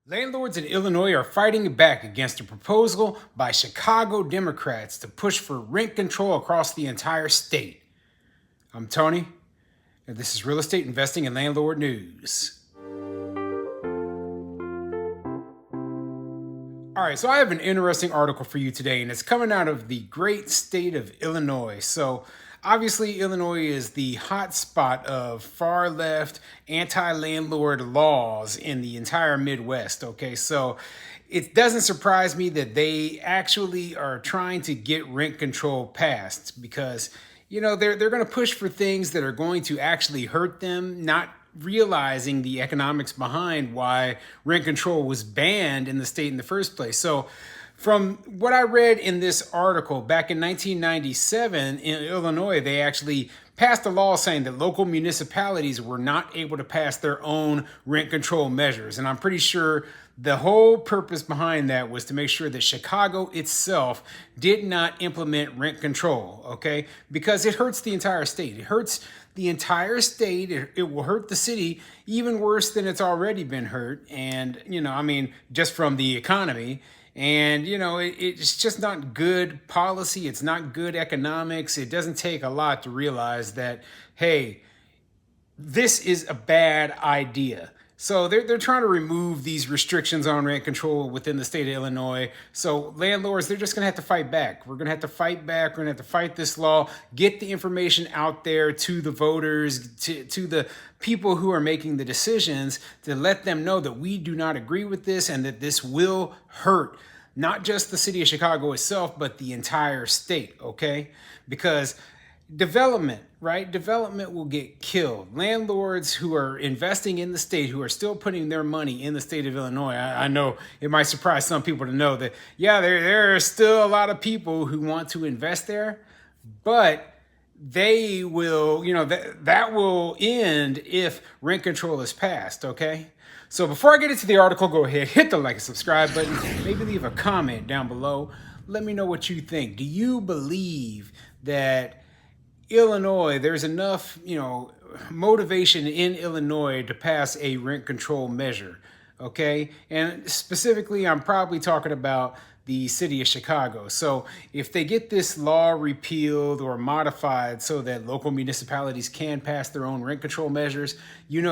Landlords in Illinois are fighting back against a proposal by Chicago Democrats to push for rent control across the entire state. I'm Tony, and this is Real Estate Investing and Landlord News. All right, so I have an interesting article for you today, and it's coming out of the great state of Illinois. So, obviously, Illinois is the hot spot of far left anti-landlord laws in the entire Midwest. Okay, so it doesn't surprise me that they actually are trying to get rent control passed because they're going to push for things that are going to actually hurt them, not realizing the economics behind why rent control was banned in the state in the first place. So from what I read in this article, back in 1997 in Illinois, they actually passed a law saying that local municipalities were not able to pass their own rent control measures. And I'm pretty sure the whole purpose behind that was to make sure that Chicago itself did not implement rent control, okay? Because it hurts the entire state. It hurts the entire state. It will hurt the city even worse than it's already been hurt. And, just from the economy. And, it's just not good policy. It's not good economics. It doesn't take a lot to realize that, hey, this is a bad idea. So they're trying to remove these restrictions on rent control within the state of Illinois. So landlords, they're just going to have to fight back. We're going to have to fight back. We're going to have to fight this law, get the information out there to the voters, to the people who are making the decisions, to let them know that we do not agree with this and that this will hurt not just the city of Chicago itself, but the entire state, okay? Because development, right? Development will get killed. Landlords who are investing in the state, who are still putting their money in the state of Illinois. I know it might surprise some people to know that, yeah, there are still a lot of people who want to invest there, but they will, that will end if rent control is passed, okay? So before I get into the article, go ahead, hit the like and subscribe button, maybe leave a comment down below. Let me know what you think. Do you believe that Illinois, there's enough, motivation in Illinois to pass a rent control measure, okay? And specifically, I'm probably talking about the city of Chicago. So if they get this law repealed or modified so that local municipalities can pass their own rent control measures,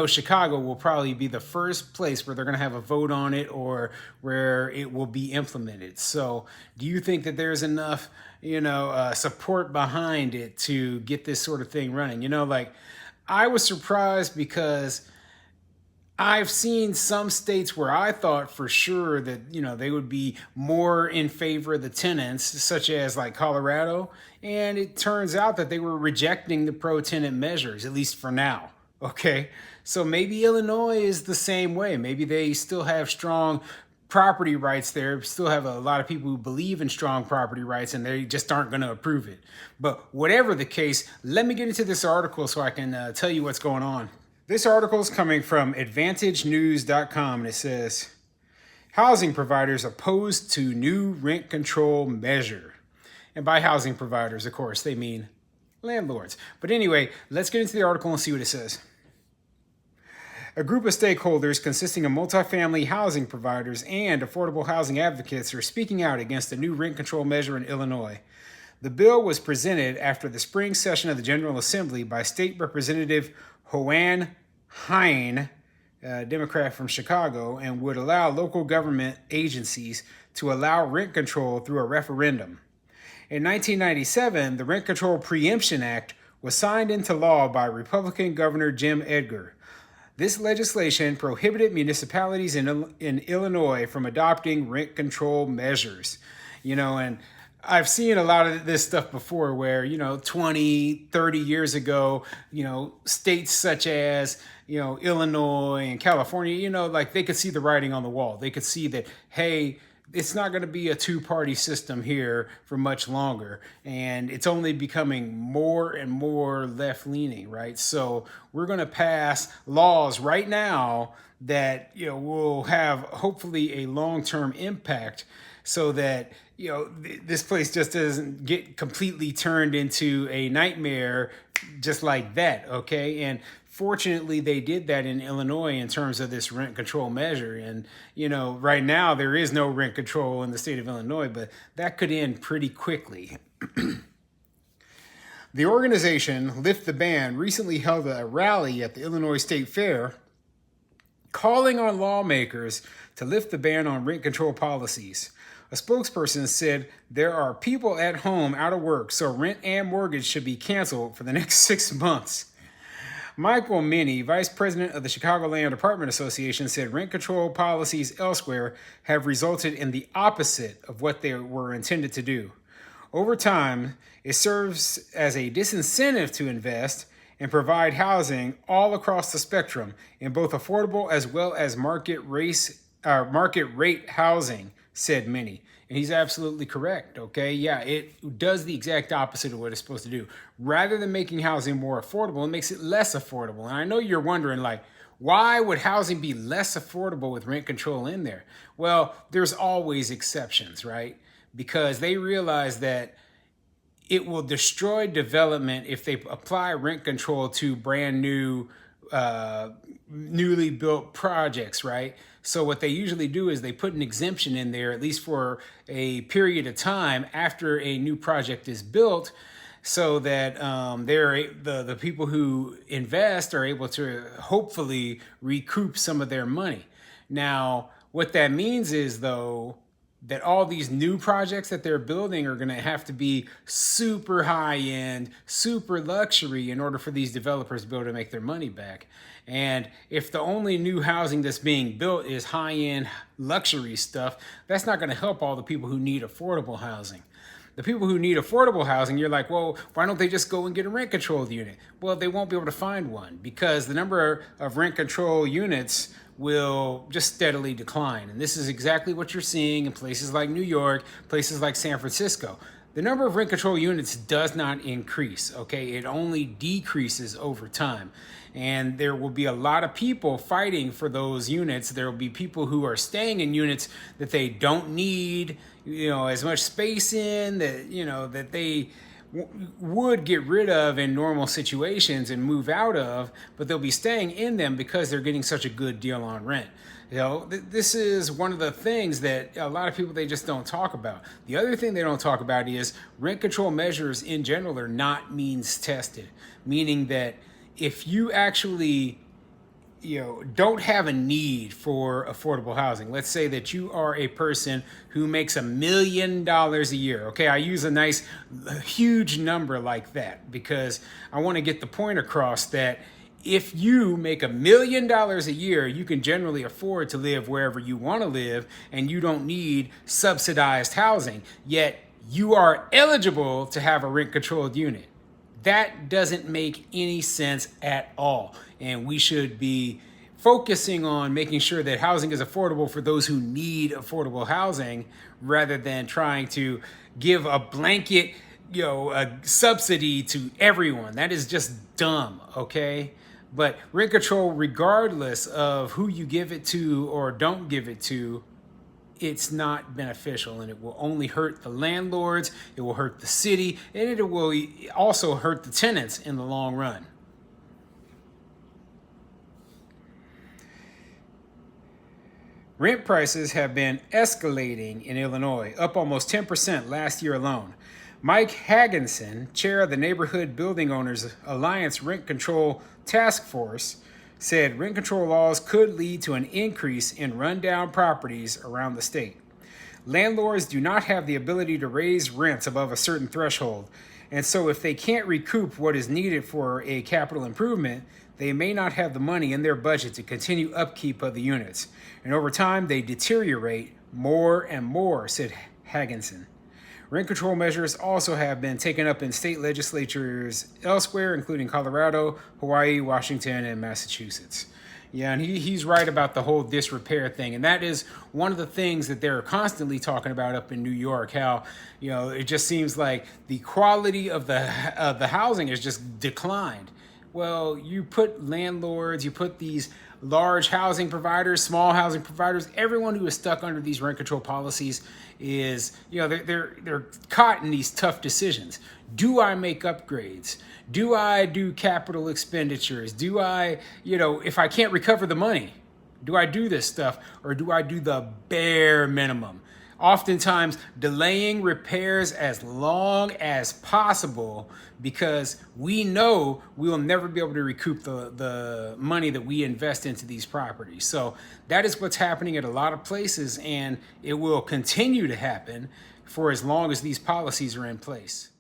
Chicago will probably be the first place where they're going to have a vote on it or where it will be implemented. So do you think that there's enough, support behind it to get this sort of thing running? I was surprised because I've seen some states where I thought for sure that, they would be more in favor of the tenants, such as like Colorado. And it turns out that they were rejecting the pro-tenant measures, at least for now. Okay. So maybe Illinois is the same way. Maybe they still have strong property rights there, still have a lot of people who believe in strong property rights and they just aren't going to approve it. But whatever the case, let me get into this article so I can tell you what's going on. This article is coming from AdvantageNews.com, and it says, housing providers opposed to new rent control measure. And by housing providers, of course, they mean landlords. But anyway, let's get into the article and see what it says. A group of stakeholders consisting of multifamily housing providers and affordable housing advocates are speaking out against the new rent control measure in Illinois. The bill was presented after the spring session of the General Assembly by State Representative Joanne Hein, a Democrat from Chicago, and would allow local government agencies to allow rent control through a referendum. In 1997, the Rent Control Preemption Act was signed into law by Republican Governor Jim Edgar. This legislation prohibited municipalities in Illinois from adopting rent control measures. And I've seen a lot of this stuff before where, 20, 30 years ago, states such as, Illinois and California, they could see the writing on the wall. They could see that, hey, it's not going to be a two-party system here for much longer. And it's only becoming more and more left-leaning, right? So we're going to pass laws right now that, will have hopefully a long-term impact so that, this place just doesn't get completely turned into a nightmare just like that, okay? And Fortunately, they did that in Illinois in terms of this rent control measure. And, right now there is no rent control in the state of Illinois, but that could end pretty quickly. The organization, Lift the Ban, recently held a rally at the Illinois State Fair calling on lawmakers to lift the ban on rent control policies. A spokesperson said there are people at home out of work, so rent and mortgage should be canceled for the next 6 months. Michael Minnie, vice president of the Chicagoland Apartment Association, said rent control policies elsewhere have resulted in the opposite of what they were intended to do. Over time, it serves as a disincentive to invest and provide housing all across the spectrum in both affordable as well as market rate housing, said Minnie. And he's absolutely correct, okay? Yeah, it does the exact opposite of what it's supposed to do. Rather than making housing more affordable, it makes it less affordable. And I know you're wondering, like, why would housing be less affordable with rent control in there? Well, there's always exceptions, right? Because they realize that it will destroy development if they apply rent control to brand new, newly built projects, right? So what they usually do is they put an exemption in there, at least for a period of time after a new project is built, so that the people who invest are able to hopefully recoup some of their money. Now, what that means is, though, that all these new projects that they're building are going to have to be super high end, super luxury in order for these developers to be able to make their money back. And if the only new housing that's being built is high end luxury stuff, that's not going to help all the people who need affordable housing. The people who need affordable housing, you're like, well, why don't they just go and get a rent controlled unit? Well, they won't be able to find one because the number of rent control units will just steadily decline. And this is exactly what you're seeing in places like New York, places like San Francisco. The number of rent control units does not increase, okay? It only decreases over time. And there will be a lot of people fighting for those units. There will be people who are staying in units that they don't need, as much space in, that, that they would get rid of in normal situations and move out of, but they'll be staying in them because they're getting such a good deal on rent. This is one of the things that a lot of people, they just don't talk about. The other thing they don't talk about is rent control measures in general are not means tested, meaning that if you actually don't have a need for affordable housing. Let's say that you are a person who makes $1 million a year. Okay, I use a nice, huge number like that because I want to get the point across that if you make $1 million a year, you can generally afford to live wherever you want to live, and you don't need subsidized housing. Yet you are eligible to have a rent-controlled unit. That doesn't make any sense at all. And we should be focusing on making sure that housing is affordable for those who need affordable housing rather than trying to give a blanket, a subsidy to everyone. That is just dumb, okay? But rent control, regardless of who you give it to or don't give it to, it's not beneficial, and it will only hurt the landlords, it will hurt the city, and it will also hurt the tenants in the long run. Rent prices have been escalating in Illinois, up almost 10% last year alone. Mike Hagginson, chair of the Neighborhood Building Owners Alliance Rent Control Task Force, said rent control laws could lead to an increase in rundown properties around the state. Landlords do not have the ability to raise rents above a certain threshold, and so if they can't recoup what is needed for a capital improvement, they may not have the money in their budget to continue upkeep of the units. And over time, they deteriorate more and more, said Hagginson. Rent control measures also have been taken up in state legislatures elsewhere, including Colorado, Hawaii, Washington, and Massachusetts. Yeah, and he's right about the whole disrepair thing. And that is one of the things that they're constantly talking about up in New York, how, it just seems like the quality of the housing has just declined. Well, you put landlords, you put these large housing providers, small housing providers, everyone who is stuck under these rent control policies is, they're caught in these tough decisions. Do I make upgrades? Do I do capital expenditures? Do I, if I can't recover the money, do I do this stuff, or do I do the bare minimum? Oftentimes delaying repairs as long as possible because we know we will never be able to recoup the money that we invest into these properties. So that is what's happening at a lot of places, and it will continue to happen for as long as these policies are in place.